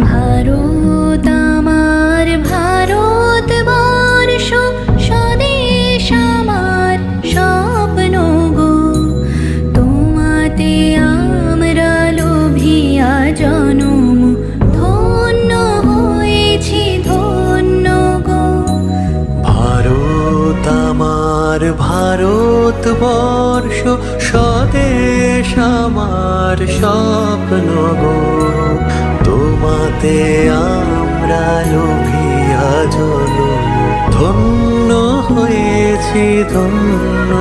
ভারত আমার ভারতবর্ষ, স্বদেশ আমার স্বপ্ন গো। তোমাতে আমরা লোভিয়া জনম, ধন্য হয়েছি ধন্য গো। ভারত আমার ভারতবর্ষ, স্বদেশ আমার স্বপ্ন গো। তোমাতে আমরা লোভিয়া জনম, ধন্য হয়েছি ধন্য